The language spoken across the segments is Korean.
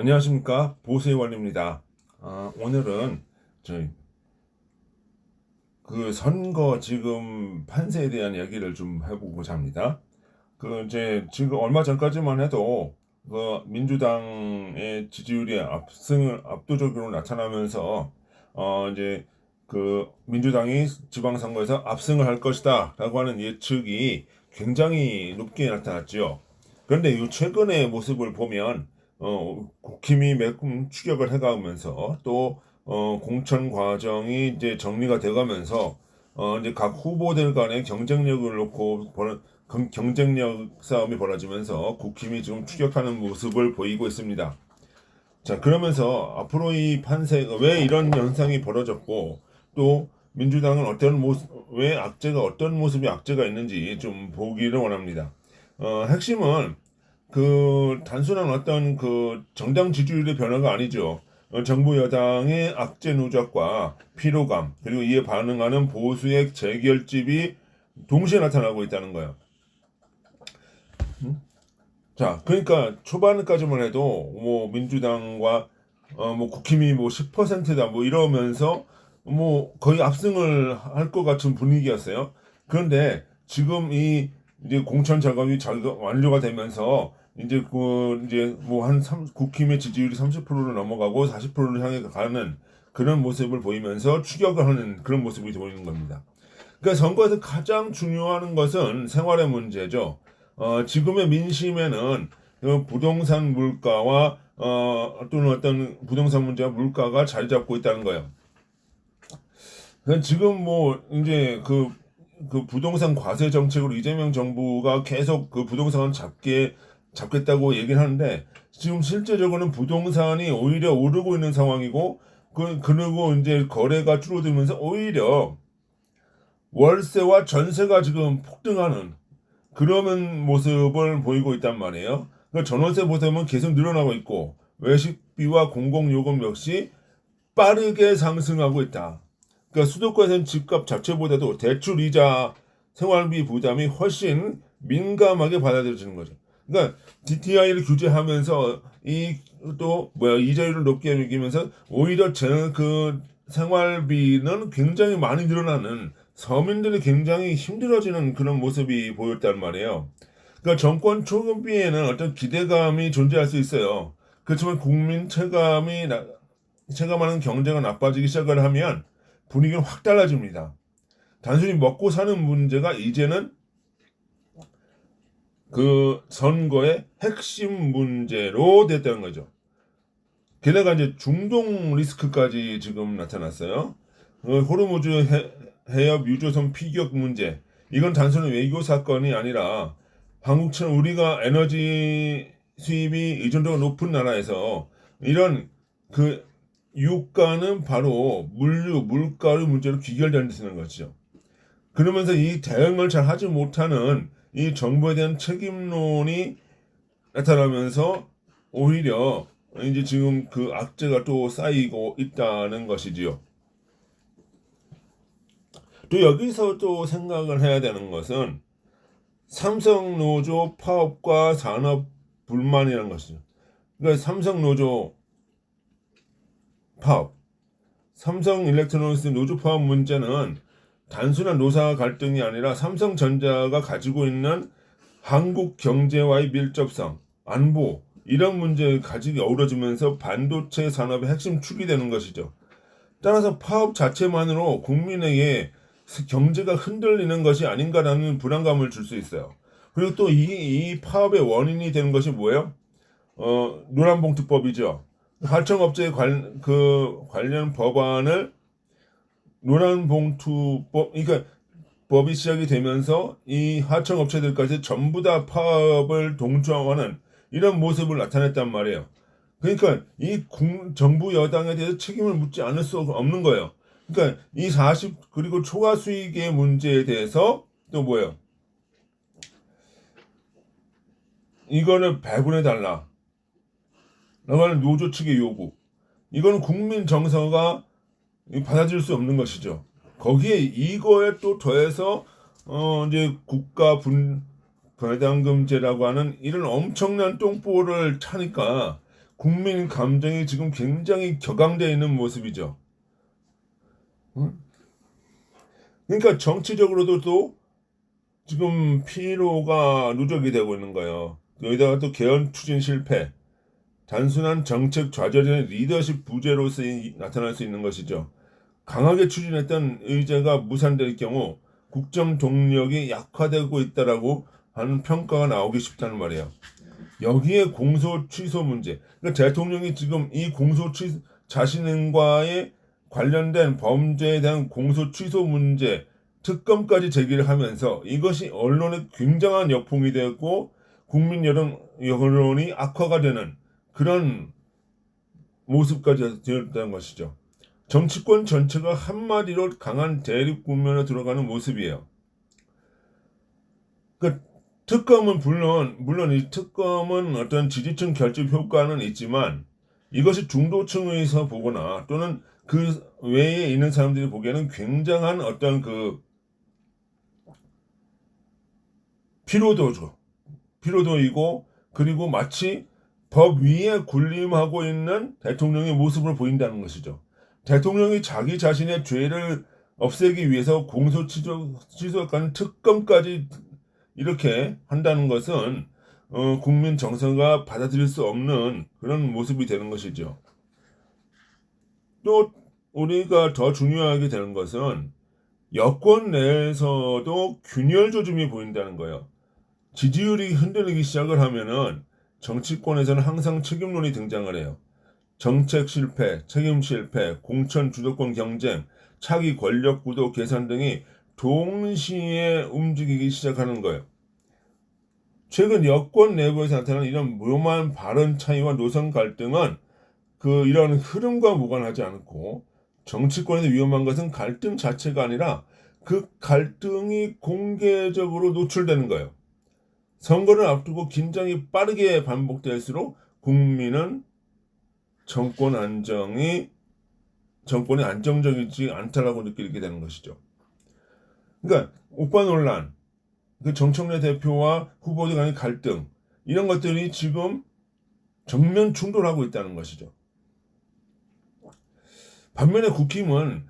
안녕하십니까, 보수의원입니다. 오늘은 저희 그 선거 지금 판세에 대한 이야기를 좀 해보고자 합니다. 그 이제 지금 얼마 전까지만 해도 그 민주당의 지지율이 압승을 압도적으로 나타나면서 이제 그 민주당이 지방선거에서 압승을 할 것이다라고 하는 예측이 굉장히 높게 나타났지요. 그런데 이 최근의 모습을 보면 국힘이 매끔 추격을 해가면서 또 공천 과정이 이제 정리가 돼가면서 이제 각 후보들 간의 경쟁력을 놓고 경쟁력 싸움이 벌어지면서 국힘이 지금 추격하는 모습을 보이고 있습니다. 자, 그러면서 앞으로 이 판세, 왜 이런 현상이 벌어졌고, 또 민주당은 왜 악재가, 어떤 모습이 악재가 있는지 좀 보기를 원합니다. 핵심은 단순한 어떤 정당 지지율의 변화가 아니죠. 정부 여당의 악재 누적과 피로감, 그리고 이에 반응하는 보수의 재결집이 동시에 나타나고 있다는 거예요. 자, 그러니까 초반까지만 해도 뭐 민주당과 뭐 국힘이 뭐 10%다 뭐 이러면서 뭐 거의 압승을 할 것 같은 분위기였어요. 그런데 지금 이 이제 공천 작업이 완료가 되면서 이제 뭐 국힘의 지지율이 30%를 넘어가고 40%를 향해 가는 그런 모습을 보이면서 추격을 하는 그런 모습이 보이는 겁니다. 그러니까 선거에서 가장 중요한 것은 생활의 문제죠. 지금의 민심에는 부동산 물가와 또는 어떤 부동산 문제와 물가가 자리 잡고 있다는 거예요. 그러니까 지금 뭐 이제 그 부동산 과세 정책으로 이재명 정부가 계속 그 부동산을 잡겠다고 얘기를 하는데 지금 실제적으로는 부동산이 오히려 오르고 있는 상황이고 그리고 이제 거래가 줄어들면서 오히려 월세와 전세가 지금 폭등하는 그러는 모습을 보이고 있단 말이에요. 그러니까 전월세 보험은 계속 늘어나고 있고 외식비와 공공요금 역시 빠르게 상승하고 있다. 그러니까 수도권에서는 집값 자체보다도 대출이자 생활비 부담이 훨씬 민감하게 받아들여지는 거죠. 그러니까 DTI를 규제하면서 이 또 뭐야 이자율을 높게 매기면서 오히려 생활비는 굉장히 많이 늘어나는 서민들이 굉장히 힘들어지는 그런 모습이 보였단 말이에요. 그러니까 정권 초기에는 어떤 기대감이 존재할 수 있어요. 그렇지만 국민 체감하는 경제가 나빠지기 시작을 하면 분위기는 확 달라집니다. 단순히 먹고 사는 문제가 이제는 그 선거의 핵심 문제로 됐다는 거죠. 게다가 이제 중동 리스크까지 지금 나타났어요. 호르무즈 해협 유조선 피격 문제. 이건 단순히 외교 사건이 아니라 한국처럼 우리가 에너지 수입이 의존도가 높은 나라에서 이런 그 유가는 바로 물가의 문제로 귀결된다는 거죠. 그러면서 이 대응을 잘 하지 못하는 이 정부에 대한 책임론이 나타나면서 오히려 이제 지금 그 악재가 또 쌓이고 있다는 것이지요. 또 여기서 또 생각을 해야 되는 것은 삼성 노조 파업과 산업 불만이라는 것이죠. 그러니까 삼성 노조 파업, 삼성 일렉트로닉스 노조 파업 문제는 단순한 노사 갈등이 아니라 삼성전자가 가지고 있는 한국 경제와의 밀접성, 안보 이런 문제를 가지고 어우러지면서 반도체 산업의 핵심 축이 되는 것이죠. 따라서 파업 자체만으로 국민에게 경제가 흔들리는 것이 아닌가라는 불안감을 줄 수 있어요. 그리고 또 이 파업의 원인이 되는 것이 뭐예요? 노란봉투법이죠. 하청업체 관련 법안을 노란봉투법, 그러니까 법이 시작이 되면서 이 하청업체들까지 전부 다 파업을 동조하는 이런 모습을 나타냈단 말이에요. 그러니까 정부 여당에 대해서 책임을 묻지 않을 수 없는 거예요. 그러니까 이 40, 그리고 초과 수익의 문제에 대해서 또 뭐예요? 이거를 배분해 달라. 라는 노조 측의 요구. 이거는 국민 정서가 받아들일 수 없는 것이죠. 거기에 이거에 또 더해서 이제 배당금제라고 하는 이런 엄청난 똥볼을 차니까 국민 감정이 지금 굉장히 격앙되어 있는 모습이죠. 응? 그러니까 정치적으로도 또 지금 피로가 누적이 되고 있는 거예요. 여기다가 또 개헌 추진 실패, 단순한 정책 좌절의 리더십 부재로 나타날 수 있는 것이죠. 강하게 추진했던 의제가 무산될 경우 국정 동력이 약화되고 있다라고 하는 평가가 나오기 쉽다는 말이에요. 여기에 공소 취소 문제. 그러니까 대통령이 지금 이 공소 취소 자신과의 관련된 범죄에 대한 공소 취소 문제 특검까지 제기를 하면서 이것이 언론에 굉장한 역풍이 되고 국민 여론이 악화가 되는 그런 모습까지 되었다는 것이죠. 정치권 전체가 한마디로 강한 대립 국면에 들어가는 모습이에요. 그 특검은 물론 이 특검은 어떤 지지층 결집 효과는 있지만 이것이 중도층에서 보거나 또는 그 외에 있는 사람들이 보기에는 굉장한 어떤 그 피로도이고 그리고 마치 법 위에 군림하고 있는 대통령의 모습을 보인다는 것이죠. 대통령이 자기 자신의 죄를 없애기 위해서 공소 취소까지 특검까지 이렇게 한다는 것은 국민 정서가 받아들일 수 없는 그런 모습이 되는 것이죠. 또 우리가 더 중요하게 되는 것은 여권 내에서도 균열 조짐이 보인다는 거예요. 지지율이 흔들리기 시작을 하면은 정치권에서는 항상 책임론이 등장을 해요. 정책 실패, 책임 실패, 공천 주도권 경쟁, 차기 권력 구도 개선 등이 동시에 움직이기 시작하는 거예요. 최근 여권 내부에서 나타난 이런 무용한 발언 차이와 노선 갈등은 이런 흐름과 무관하지 않고 정치권에서 위험한 것은 갈등 자체가 아니라 그 갈등이 공개적으로 노출되는 거예요. 선거를 앞두고 긴장이 빠르게 반복될수록 국민은 정권이 안정적이지 않다라고 느끼게 되는 것이죠. 그러니까 오빠 논란, 그 정청래 대표와 후보들 간의 갈등 이런 것들이 지금 정면 충돌하고 있다는 것이죠. 반면에 국힘은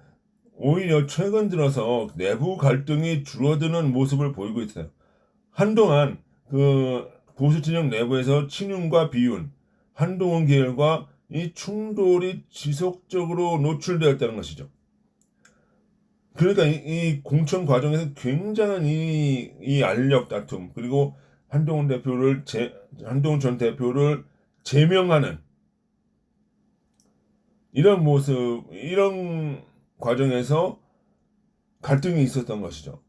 오히려 최근 들어서 내부 갈등이 줄어드는 모습을 보이고 있어요. 한동안 보수 진영 내부에서 친윤과 비윤, 한동훈 계열과 이 충돌이 지속적으로 노출되었다는 것이죠. 그러니까 이 공천 과정에서 굉장한 이 알력 다툼 그리고 한동훈 전 대표를 제명하는 이런 모습, 이런 과정에서 갈등이 있었던 것이죠.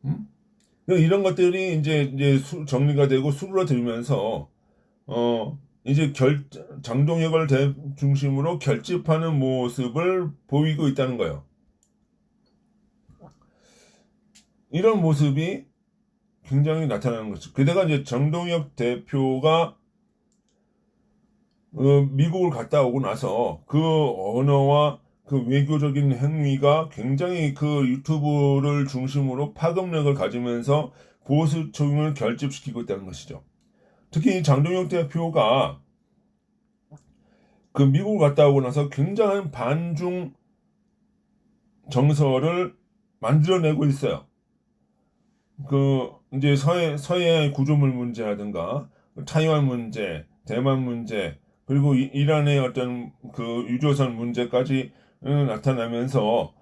음? 이런 것들이 이제 정리가 되고 수그러들면서 이제 장동혁을 중심으로 결집하는 모습을 보이고 있다는 거예요. 이런 모습이 굉장히 나타나는 거죠. 게다가 이제 장동혁 대표가 미국을 갔다 오고 나서 그 언어와 그 외교적인 행위가 굉장히 그 유튜브를 중심으로 파급력을 가지면서 보수층을 결집시키고 있다는 것이죠. 특히 장동혁 대표가 그 미국을 갔다 오고 나서 굉장한 반중 정서를 만들어내고 있어요. 이제 서해 구조물 문제라든가 타이완 문제, 대만 문제, 그리고 이란의 어떤 유조선 문제까지 나타나면서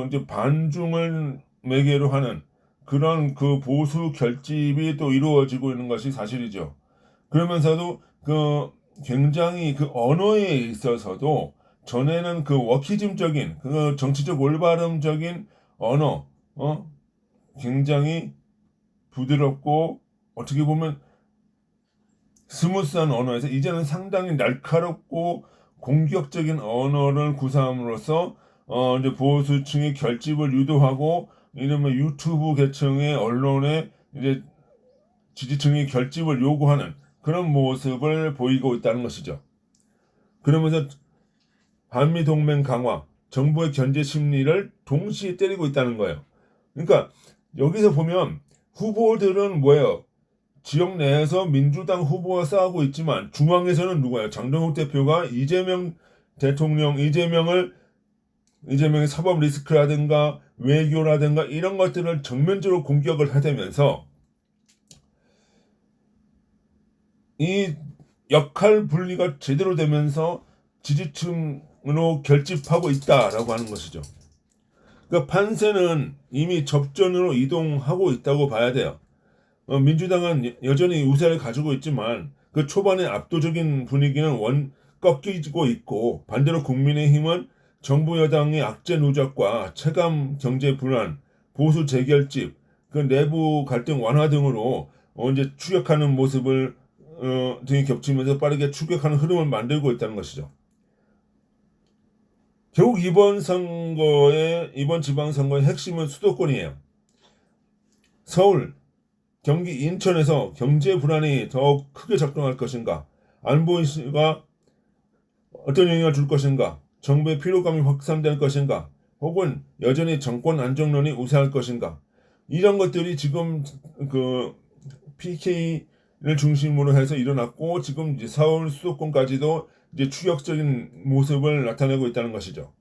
이제 반중을 매개로 하는 그런 보수 결집이 또 이루어지고 있는 것이 사실이죠. 그러면서도 굉장히 언어에 있어서도 전에는 워키즘적인 정치적 올바름적인 언어, 굉장히 부드럽고 어떻게 보면 스무스한 언어에서 이제는 상당히 날카롭고 공격적인 언어를 구사함으로써 이제 보수층의 결집을 유도하고 이른바 유튜브 계층의 언론의 이제 지지층의 결집을 요구하는 그런 모습을 보이고 있다는 것이죠. 그러면서 한미 동맹 강화, 정부의 견제 심리를 동시에 때리고 있다는 거예요. 그러니까 여기서 보면 후보들은 뭐예요? 지역 내에서 민주당 후보가 싸우고 있지만 중앙에서는 누구예요? 장동욱 대표가 이재명 대통령, 이재명의 사법 리스크라든가 외교라든가 이런 것들을 정면적으로 공격을 하대면서 이 역할 분리가 제대로 되면서 지지층으로 결집하고 있다라고 하는 것이죠. 그러니까 판세는 이미 접전으로 이동하고 있다고 봐야 돼요. 민주당은 여전히 우세를 가지고 있지만 그 초반의 압도적인 분위기는 꺾이고 있고, 반대로 국민의힘은 정부 여당의 악재 누적과 체감 경제 불안, 보수 재결집, 그 내부 갈등 완화 등으로 이제 추격하는 모습을 등이 겹치면서 빠르게 추격하는 흐름을 만들고 있다는 것이죠. 결국 이번 지방선거의 핵심은 수도권이에요. 서울, 경기, 인천에서 경제 불안이 더욱 크게 작동할 것인가, 안보 이슈가 어떤 영향을 줄 것인가, 정부의 피로감이 확산될 것인가, 혹은 여전히 정권 안정론이 우세할 것인가, 이런 것들이 지금 그 PK를 중심으로 해서 일어났고, 지금 이제 서울 수도권까지도 이제 추격적인 모습을 나타내고 있다는 것이죠.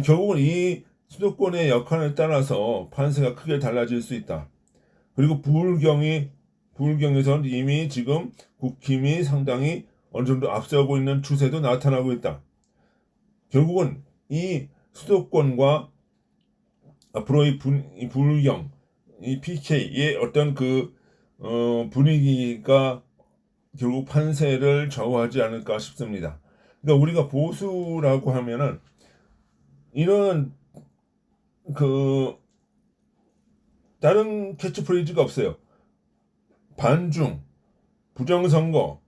결국은 이 수도권의 역할에 따라서 판세가 크게 달라질 수 있다. 그리고 부울경에서는 이미 지금 국힘이 상당히 어느 정도 앞서고 있는 추세도 나타나고 있다. 결국은 이 수도권과 앞으로의 부울경, 이 PK의 어떤 분위기가 결국 판세를 좌우하지 않을까 싶습니다. 그러니까 우리가 보수라고 하면은 이런 다른 캐치프레이즈가 없어요. 반중, 부정선거,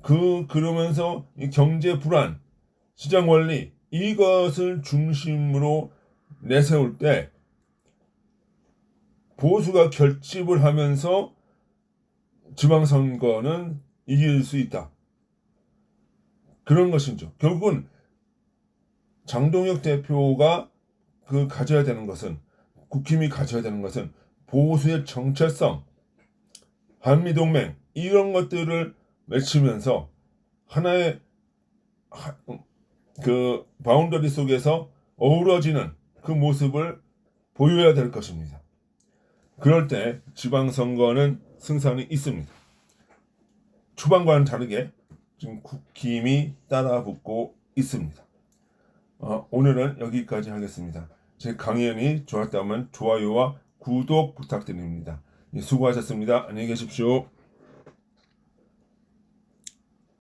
그러면서 이 경제 불안, 시장 원리, 이것을 중심으로 내세울 때 보수가 결집을 하면서 지방선거는 이길 수 있다. 그런 것이죠. 결국은 장동혁 대표가 가져야 되는 것은, 국힘이 가져야 되는 것은 보수의 정체성, 한미동맹, 이런 것들을 외치면서 하나의 바운더리 속에서 어우러지는 그 모습을 보여야 될 것입니다. 그럴 때 지방선거는 승산이 있습니다. 초반과는 다르게 지금 국힘이 따라붙고 있습니다. 오늘은 여기까지 하겠습니다. 제 강연이 좋았다면 좋아요와 구독 부탁드립니다. 수고하셨습니다. 안녕히 계십시오.